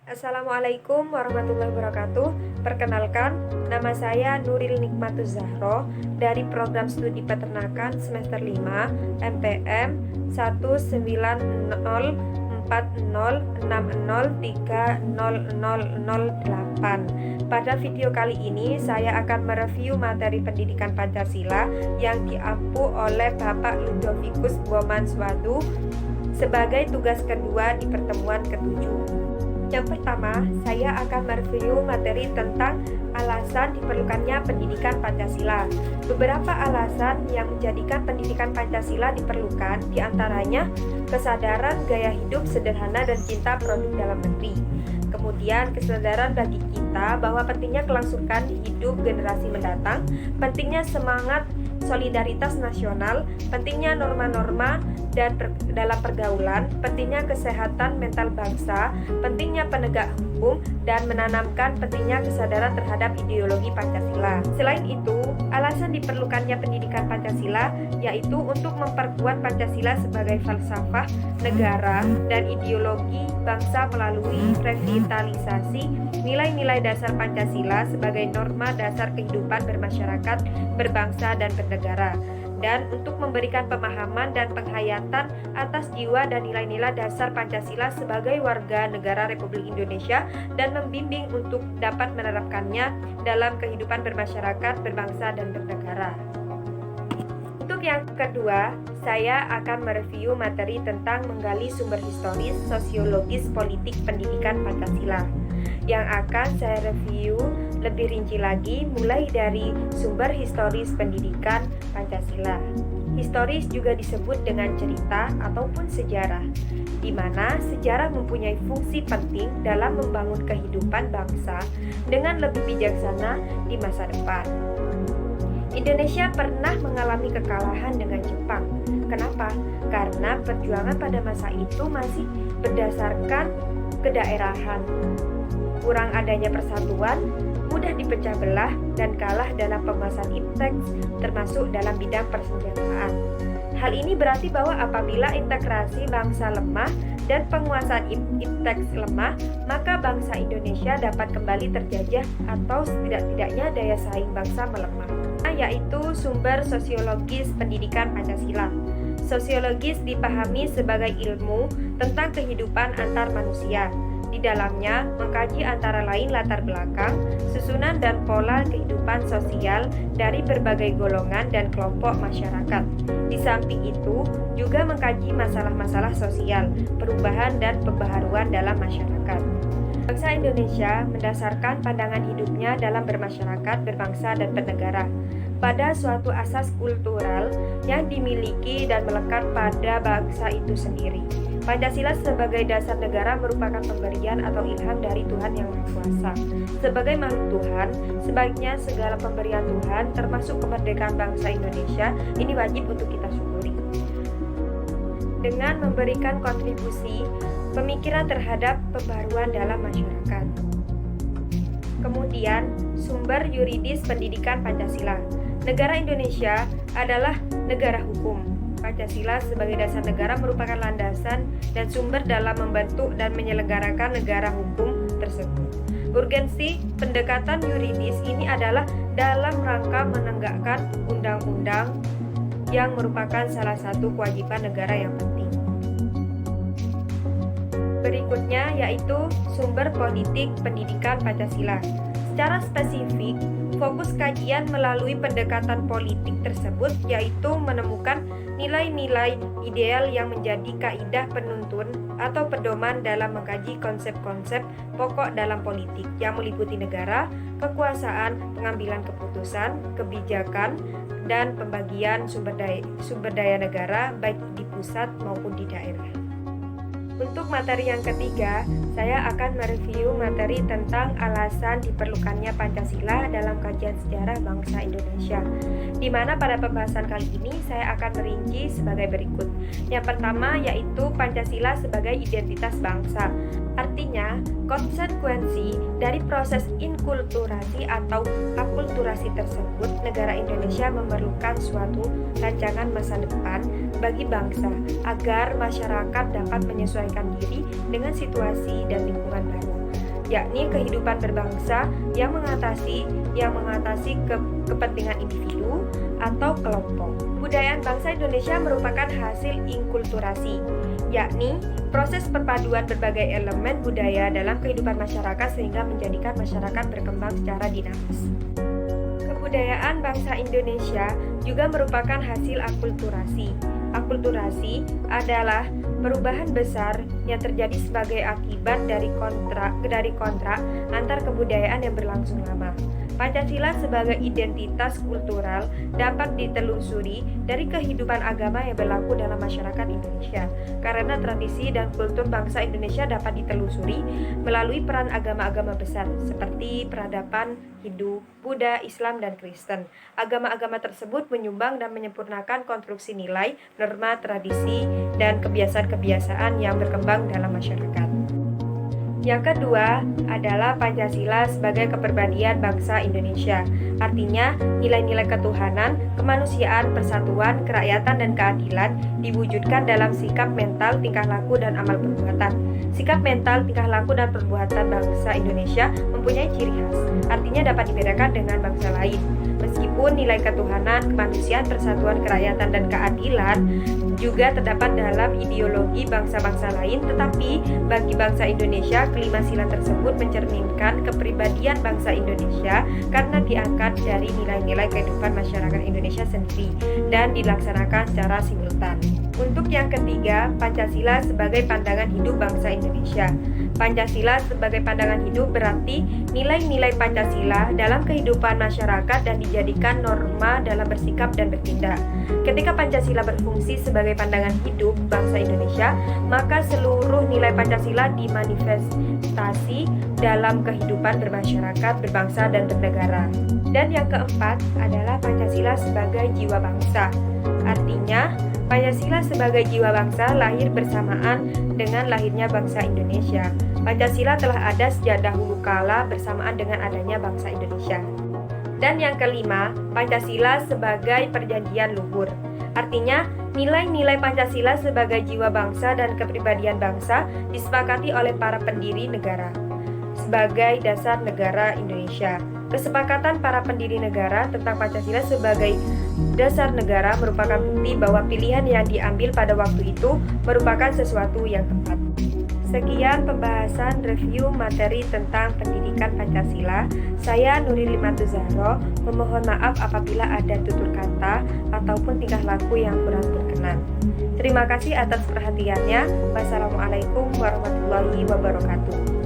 Assalamualaikum warahmatullahi wabarakatuh. Perkenalkan, nama saya Nuril Nikmatuz Zahro dari Program Studi Peternakan semester 5 MPM 19040603008. Pada video kali ini saya akan mereview materi pendidikan Pancasila yang diampu oleh Bapak Ludovicus Bomanswadu sebagai tugas kedua di pertemuan ketujuh. Yang pertama, saya akan mereview materi tentang alasan diperlukannya pendidikan Pancasila. Beberapa alasan yang menjadikan pendidikan Pancasila diperlukan, diantaranya kesadaran gaya hidup sederhana dan cinta produk dalam negeri. Kemudian kesadaran bagi kita bahwa pentingnya kelangsungan hidup generasi mendatang, pentingnya semangat solidaritas nasional, pentingnya norma-norma dalam pergaulan, pentingnya kesehatan mental bangsa, pentingnya penegak hukum, dan menanamkan pentingnya kesadaran terhadap ideologi Pancasila. Selain itu, alasan diperlukannya pendidikan Pancasila yaitu untuk memperkuat Pancasila sebagai falsafah negara dan ideologi bangsa melalui revitalisasi nilai-nilai dasar Pancasila sebagai norma dasar kehidupan bermasyarakat, berbangsa, dan bernegara, dan untuk memberikan pemahaman dan penghayatan atas jiwa dan nilai-nilai dasar Pancasila sebagai warga negara Republik Indonesia dan membimbing untuk dapat menerapkannya dalam kehidupan bermasyarakat, berbangsa, dan bernegara. Untuk yang kedua, saya akan mereview materi tentang menggali sumber historis, sosiologis, politik, pendidikan Pancasila. Yang akan saya review lebih rinci lagi mulai dari sumber historis pendidikan Pancasila. Historis juga disebut dengan cerita ataupun sejarah, di mana sejarah mempunyai fungsi penting dalam membangun kehidupan bangsa dengan lebih bijaksana di masa depan. Indonesia pernah mengalami kekalahan dengan Jepang. Kenapa? Karena perjuangan pada masa itu masih berdasarkan kedaerahan. Kurang adanya persatuan, mudah dipecah belah dan kalah dalam pembahasan ipteks termasuk dalam bidang persenjataan. Hal ini berarti bahwa apabila integrasi bangsa lemah dan penguasaan ipteks lemah, maka bangsa Indonesia dapat kembali terjajah atau setidak-tidaknya daya saing bangsa melemah. Yaitu sumber sosiologis pendidikan Pancasila. Sosiologis dipahami sebagai ilmu tentang kehidupan antar manusia. Di dalamnya mengkaji antara lain latar belakang, susunan dan pola kehidupan sosial dari berbagai golongan dan kelompok masyarakat. Di samping itu, juga mengkaji masalah-masalah sosial, perubahan dan pembaharuan dalam masyarakat. Bangsa Indonesia mendasarkan pandangan hidupnya dalam bermasyarakat, berbangsa, dan bernegara pada suatu asas kultural yang dimiliki dan melekat pada bangsa itu sendiri. Pancasila sebagai dasar negara merupakan pemberian atau ilham dari Tuhan Yang Maha Kuasa. Sebagai makhluk Tuhan, sebaiknya segala pemberian Tuhan, termasuk kemerdekaan bangsa Indonesia, ini wajib untuk kita syukuri. Dengan memberikan kontribusi pemikiran terhadap pembaruan dalam masyarakat. Kemudian, sumber yuridis pendidikan Pancasila. Negara Indonesia adalah negara hukum. Pancasila sebagai dasar negara merupakan landasan dan sumber dalam membentuk dan menyelenggarakan negara hukum tersebut. Urgensi pendekatan yuridis ini adalah dalam rangka menegakkan undang-undang yang merupakan salah satu kewajiban negara yang penting. Berikutnya yaitu sumber politik pendidikan Pancasila. Secara spesifik, fokus kajian melalui pendekatan politik tersebut yaitu menemukan nilai-nilai ideal yang menjadi kaidah penuntun atau pedoman dalam mengkaji konsep-konsep pokok dalam politik yang meliputi negara, kekuasaan, pengambilan keputusan, kebijakan, dan pembagian sumber daya negara baik di pusat maupun di daerah. Untuk materi yang ketiga, saya akan mereview materi tentang alasan diperlukannya Pancasila dalam kajian sejarah bangsa Indonesia, di mana pada pembahasan kali ini saya akan merinci sebagai berikut. Yang pertama yaitu Pancasila sebagai identitas bangsa. Artinya, konsekuensi dari proses inkulturasi atau akulturasi tersebut, negara Indonesia memerlukan suatu rancangan masa depan bagi bangsa agar masyarakat dapat menyesuaikan diri dengan situasi dan lingkungan baru. yakni kehidupan berbangsa yang mengatasi kepentingan individu atau kelompok. Kebudayaan bangsa Indonesia merupakan hasil inkulturasi, yakni proses perpaduan berbagai elemen budaya dalam kehidupan masyarakat sehingga menjadikan masyarakat berkembang secara dinamis. Kebudayaan bangsa Indonesia juga merupakan hasil akulturasi. Akulturasi adalah perubahan besar yang terjadi sebagai akibat dari kontrak antar kebudayaan yang berlangsung lama. Pancasila sebagai identitas kultural dapat ditelusuri dari kehidupan agama yang berlaku dalam masyarakat Indonesia. Karena tradisi dan kultur bangsa Indonesia dapat ditelusuri melalui peran agama-agama besar seperti peradaban Hindu, Buddha, Islam, dan Kristen. Agama-agama tersebut menyumbang dan menyempurnakan konstruksi nilai, norma, tradisi, dan kebiasaan-kebiasaan yang berkembang dalam masyarakat. Yang kedua adalah Pancasila sebagai kepribadian bangsa Indonesia. Artinya, nilai-nilai ketuhanan, kemanusiaan, persatuan, kerakyatan, dan keadilan diwujudkan dalam sikap mental, tingkah laku, dan amal perbuatan. Sikap mental, tingkah laku, dan perbuatan bangsa Indonesia mempunyai ciri khas. Artinya dapat dibedakan dengan bangsa lain. Meskipun nilai ketuhanan, kemanusiaan, persatuan, kerakyatan, dan keadilan juga terdapat dalam ideologi bangsa-bangsa lain, tetapi bagi bangsa Indonesia, kelima sila tersebut mencerminkan kepribadian bangsa Indonesia karena diangkat dari nilai-nilai kehidupan masyarakat Indonesia sendiri dan dilaksanakan secara simultan. Untuk yang ketiga, Pancasila sebagai pandangan hidup bangsa Indonesia. Pancasila sebagai pandangan hidup berarti nilai-nilai Pancasila dalam kehidupan masyarakat dan dijadikan norma dalam bersikap dan bertindak. Ketika Pancasila berfungsi sebagai pandangan hidup bangsa Indonesia, maka seluruh nilai Pancasila dimanifestasi dalam kehidupan bermasyarakat, berbangsa, dan bernegara. Dan yang keempat adalah Pancasila sebagai jiwa bangsa. Artinya, Pancasila sebagai jiwa bangsa lahir bersamaan dengan lahirnya bangsa Indonesia. Pancasila telah ada sejak dahulu kala bersamaan dengan adanya bangsa Indonesia. Dan yang kelima, Pancasila sebagai perjanjian luhur. Artinya, nilai-nilai Pancasila sebagai jiwa bangsa dan kepribadian bangsa disepakati oleh para pendiri negara sebagai dasar negara Indonesia. Kesepakatan para pendiri negara tentang Pancasila sebagai dasar negara merupakan bukti bahwa pilihan yang diambil pada waktu itu merupakan sesuatu yang tepat. Sekian pembahasan review materi tentang pendidikan Pancasila. Saya Nuril Limantu Zahro, memohon maaf apabila ada tutur kata ataupun tingkah laku yang kurang berkenan. Terima kasih atas perhatiannya. Wassalamualaikum warahmatullahi wabarakatuh.